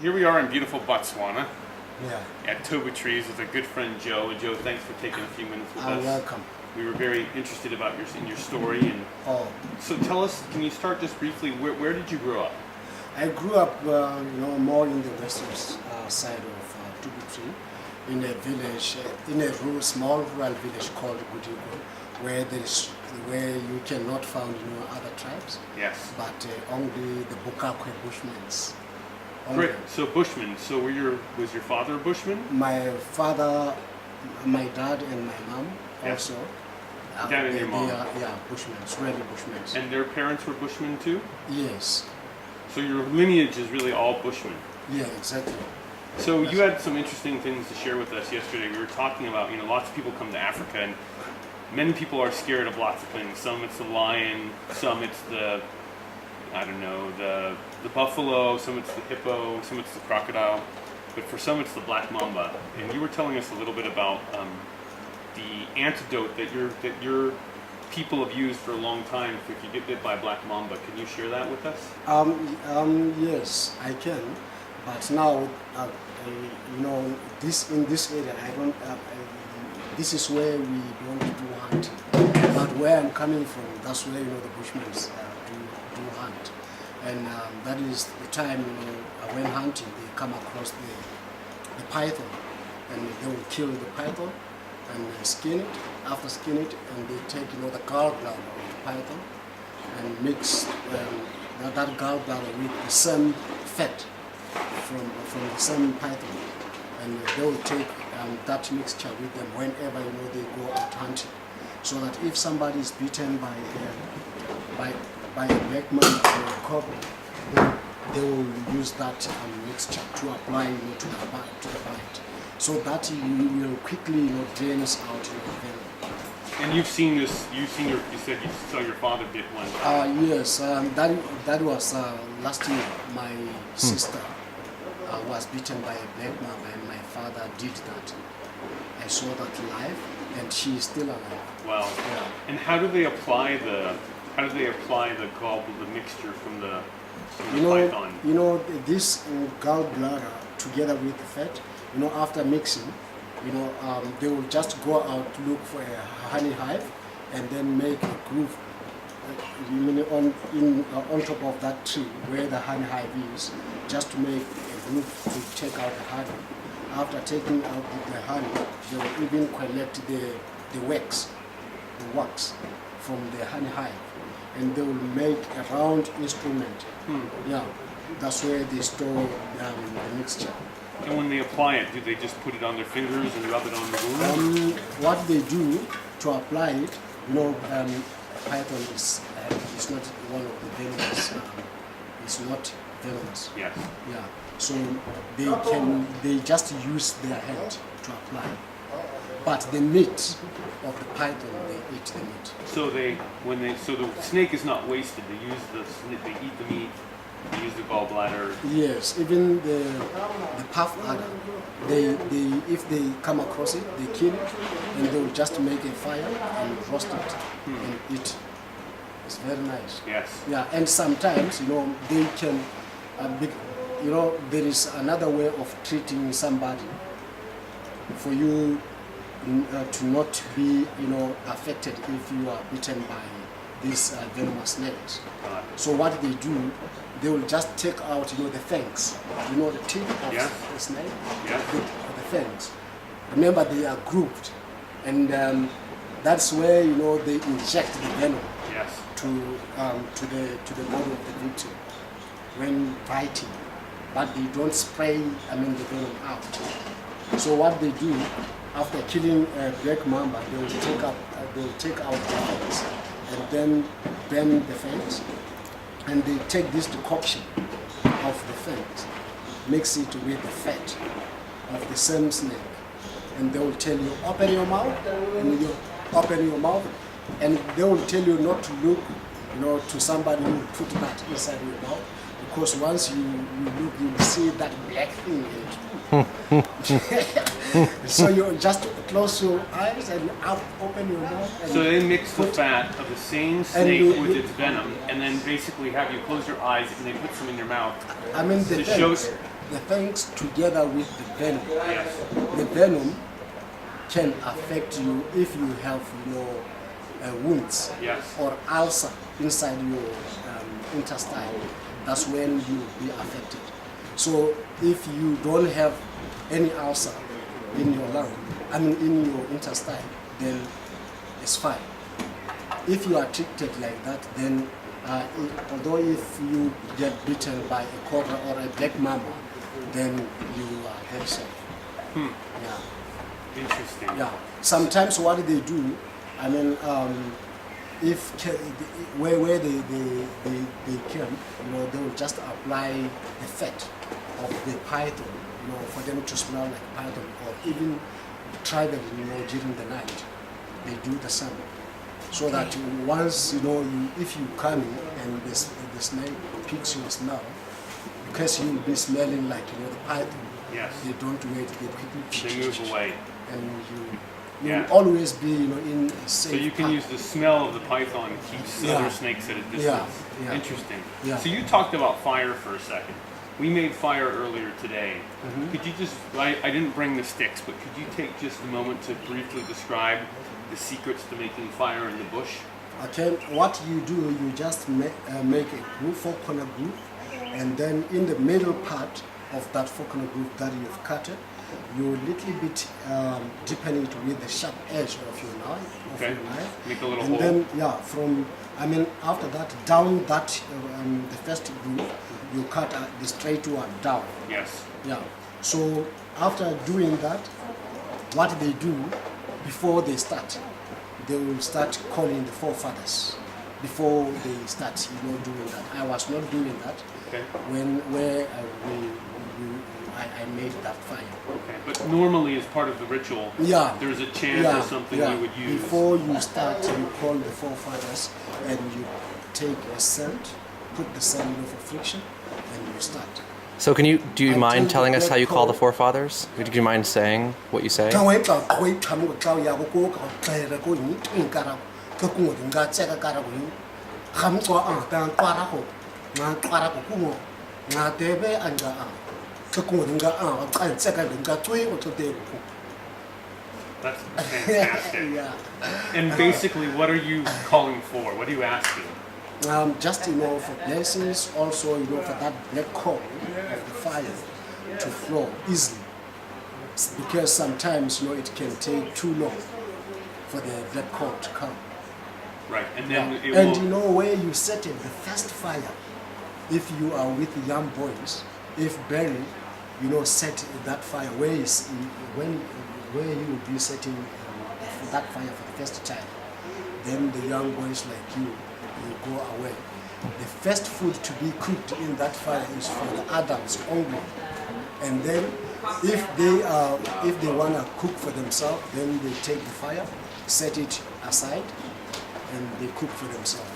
here we are in beautiful Botswana Yeah. at Toba Trees with our good friend Joe. And Joe, thanks for taking a few minutes with us. Welcome. We were very interested about your story. And Oh, so tell us, can you start just briefly, where did you grow up? I grew up, more in the western side of Toba Tree, in a village, in a small rural village called Gudigo, where you cannot find, other tribes, Yes. but only the Bukakwe Bushmen. Only. Great. So Bushman. So was your father a Bushman? My father, my dad, and my mom Yeah. also. Dad and your mom. They are, Bushmen, really Bushmen. And their parents were Bushmen too? Yes, So your lineage is really all Bushmen. yeah, exactly. So you had some interesting things to share with us yesterday. We were talking about, lots of people come to Africa and many people are scared of lots of things. Some it's the lion, some it's the buffalo, some it's the hippo, some it's the crocodile, but for some it's the black mamba. And you were telling us a little bit about the antidote that your people have used for a long time if you get bit by a black mamba. Can you share that with us? Yes, I can, but now, in this area, I don't. This is where we don't do hunting, but where I'm coming from, that's where the Bushmen do hunt, and that is the time when hunting they come across the python, and they will kill the python and skin it. After skin it, and they take the gallbladder of the python and mix that gallbladder with the same fat from the same python, and they will take that mixture with them whenever they go out hunting, so that if somebody is bitten by a black man or a cobra, they will use that mixture to apply to the bite, so that you will quickly drains out your venom. And you said you saw your father bit one time. Yes, that was last year. My sister was bitten by a black mamba, and my father did that. I saw that live, and she is still alive. Wow. Yeah. And how do they apply the mixture from the python? This gallbladder together with the fat. After mixing, they will just go out to look for a honey hive, and then make a groove on top of that tree where the honey hive is, just to make a groove to take out the honey. After taking out the honey, they will even collect the wax from the honey hive, and they will make a round instrument. Yeah, that's where they store the mixture. And when they apply it, do they just put it on their fingers and rub it on the wound? What they do to apply it, python is not one of the venomous. It's not venomous. Yes. Yeah. So they just use their hand to apply. But the meat of the python, they eat the meat. So the snake is not wasted. They eat the meat. They use the gallbladder. Yes, even the puff adder, if they come across it, they kill it, and they will just make a fire and roast it and eat. It's very nice. Yes. Yeah, and sometimes they can, there is another way of treating somebody for you to not be affected if you are bitten by these venomous snakes. So what they do, they will just take out the fangs, the teeth of the snake, the fangs. Remember, they are grouped, and that's where they inject the venom to the body of the victim when biting, but they don't spray the venom out. So what they do after killing a black mamba, they will take out the fangs and then burn the fangs. And they take this decoction of the fangs, mix it with the fat of the same snake, and they will tell you, open your mouth, and you open your mouth, and they will tell you not to look, to somebody who put that inside your mouth, because once you look, you will see that black thing in it. So you just close your eyes and open your mouth. And so they mix the fat of the same snake with its venom, and then basically have you close your eyes and they put some in your mouth. The the things together with the venom. Yes. The venom can affect you if you have, wounds Yes. or ulcer inside your intestine. That's when you will be affected. So if you don't have any ulcer in your lung, in your intestine, then it's fine. If you are treated like that, then although if you get bitten by a cobra or a black mamba, then you are very safe. Yeah. Interesting. Yeah. Sometimes what they do, where they camp, they will just apply the fat of the python, for them to smell like python, or even traveling, during the night, they do the same. So that once, if you come in and the snake picks your smell, because you will be smelling like, the python. Yes. They don't wait, they quickly They move away. and you Yeah. will always be, in a safe So you can use the smell of the python to keep Yeah. other snakes at a distance. Yeah, yeah. Interesting. Yeah. So you talked about fire for a second. We made fire earlier today. Mm-hmm. Could you just, I didn't bring the sticks, but could you take just a moment to briefly describe the secrets to making fire in the bush? Okay, what you do, you just make a groove, four-corner groove, and then in the middle part of that four-corner groove that you've cut it, you little bit deepen it with the sharp edge of your knife. Okay. Make a little and hole. then after that, down that the first groove, you cut the straight one down. Yes. Yeah. So after doing that, what they do before they start, they will start calling the forefathers before they start, doing that. I was not doing that Okay. I made that fire. Okay. But normally, as part of the ritual, Yeah. there's a chant or something you would use. Before you start, you call the forefathers and you take a scent, put the scent for friction, and you start. So do you mind Until telling the us how black you call the coal- forefathers? Would you mind saying what you say? That's fantastic. Yeah. And basically, what are you calling for? What are you asking? Just for blessings, also for that black coal of the fire to flow easily, because sometimes it can take too long for the black coal to come. Right. And then it And will. where you set it, the first fire, if you are with young boys, if Barry, set that fire, where you will be setting that fire for the first time, then the young boys like you go away. The first food to be cooked in that fire is for the adults only, and then if they wanna cook for themselves, then they take the fire, set it aside, and they cook for themselves.